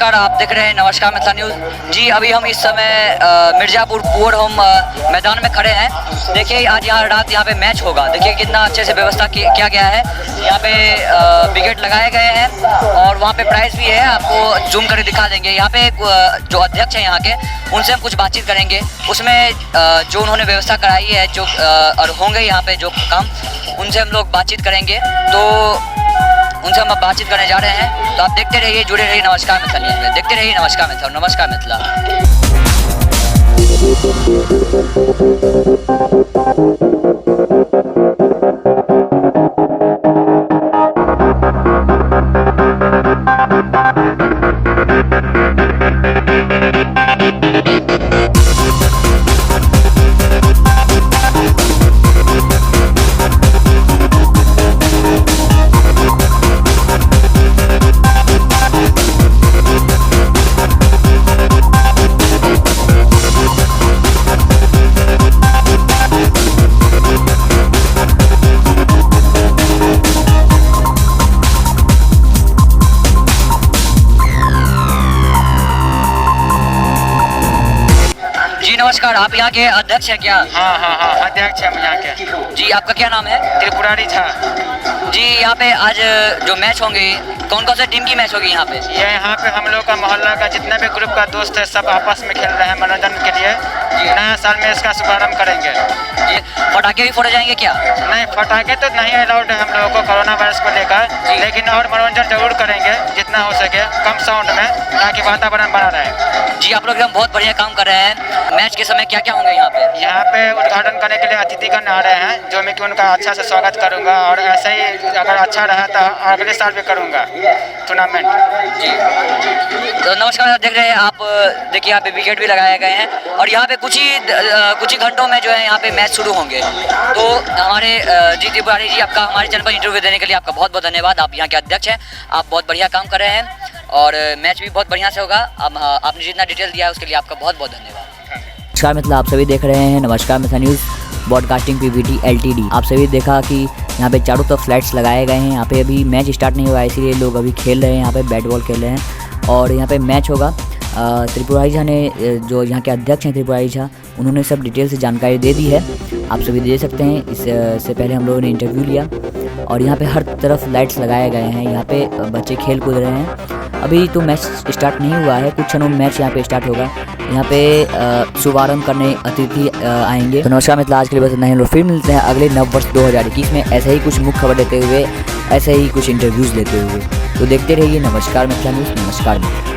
नमस्कार, आप देख रहे हैं नमस्कार मिथिला न्यूज़। जी अभी हम इस समय मिर्ज़ापुर पुअर होम मैदान में खड़े हैं। देखिए आज रात यहाँ पे मैच होगा। देखिए कितना अच्छे से व्यवस्था किया गया है। यहाँ पे विकेट लगाए गए हैं और वहाँ पे प्राइज़ भी है, आपको जूम करके दिखा देंगे। यहाँ पे जो अध्यक्ष हैं यहाँ के, उनसे हम कुछ बातचीत करेंगे। उसमें जो उन्होंने व्यवस्था कराई है, जो और होंगे यहाँ पे जो काम, उनसे हम लोग बातचीत करेंगे। तो उनसे हम अब बातचीत करने जा रहे हैं। तो आप देखते रहिए, जुड़े रहिए नमस्कार मिथिला न्यूज़ में। देखते रहिए नमस्कार मिथिला, नमस्कार मिथिला। जी नमस्कार, आप यहाँ के अध्यक्ष हैं क्या? हाँ अध्यक्ष है यहाँ के। जी आपका क्या नाम है? त्रिपुरारी झा। जी यहाँ पे आज जो मैच होंगे, कौन कौन से टीम की मैच होगी यहाँ पे? ये यहाँ पे हम लोग का मोहल्ला का जितने भी ग्रुप का दोस्त है, सब आपस में खेल रहे हैं मनोरंजन के लिए। नया साल में इसका शुभारंभ करेंगे। जी पटाखे भी फोड़े जाएंगे क्या? नहीं, पटाखे तो नहीं अलाउड है हम लोगों को कोरोना वायरस को लेकर, लेकिन और मनोरंजन जरूर करेंगे जितना हो सके कम साउंड में, ताकि वातावरण बना रहे। जी आप लोग एकदम बहुत बढ़िया काम कर रहे हैं। मैच के समय क्या क्या होंगे यहाँ पे? यहाँ पे उद्घाटन करने के लिए अतिथिगण आ रहे हैं, जो मैं कि उनका अच्छा से स्वागत करूँगा। और ऐसे ही अगर अच्छा रहा तो अगले साल भी करूँगा टूर्नामेंट। जी तो नमस्कार, देख रहे हैं आप। देखिए यहाँ पे विकेट भी लगाए गए हैं और यहाँ पे कुछ ही घंटों में जो है यहाँ पे मैच शुरू होंगे। तो हमारे जी त्रिपुरारी जी, आपका हमारे चैनल पर इंटरव्यू देने के लिए आपका बहुत बहुत धन्यवाद। आप यहाँ के अध्यक्ष हैं, आप बहुत बढ़िया काम कर रहे हैं और मैच भी बहुत बढ़िया से होगा। अब आपने जितना डिटेल दिया है उसके लिए आपका बहुत बहुत धन्यवाद। नमस्कार मिथिला, आप सभी देख रहे हैं नमस्कार Mithila news broadcasting Pvt LTD. आप सभी देखा कि यहाँ पे चारों तरफ फ्लैट्स लगाए गए हैं। यहाँ पे अभी मैच स्टार्ट नहीं हुआ है, इसीलिए लोग अभी खेल रहे हैं, यहाँ पे बैट बॉल खेल रहे हैं और यहाँ पे मैच होगा। त्रिपुरारी झा ने, जो यहाँ के अध्यक्ष हैं त्रिपुरारी झा, उन्होंने सब डिटेल से जानकारी दे दी है। आप सभी दे सकते हैं। इससे पहले हम लोगों ने इंटरव्यू लिया और यहाँ पे हर तरफ लाइट्स लगाए गए हैं। यहाँ पे बच्चे खेल कूद रहे हैं। अभी तो मैच स्टार्ट नहीं हुआ है, कुछ क्षणों में मैच यहाँ पे स्टार्ट होगा। यहाँ पे शुभारंभ करने अतिथि आएंगे। तो नमस्कार मिथिला, आज के लिए बस इतना ही। लोग फिर मिलते हैं अगले नव वर्ष 2021 में, ऐसे ही कुछ मुख्य खबर देते हुए, ऐसे ही कुछ इंटरव्यूज़ लेते हुए। तो देखते रहिए नमस्कार मिथिला न्यूज़। नमस्कार मिथिला।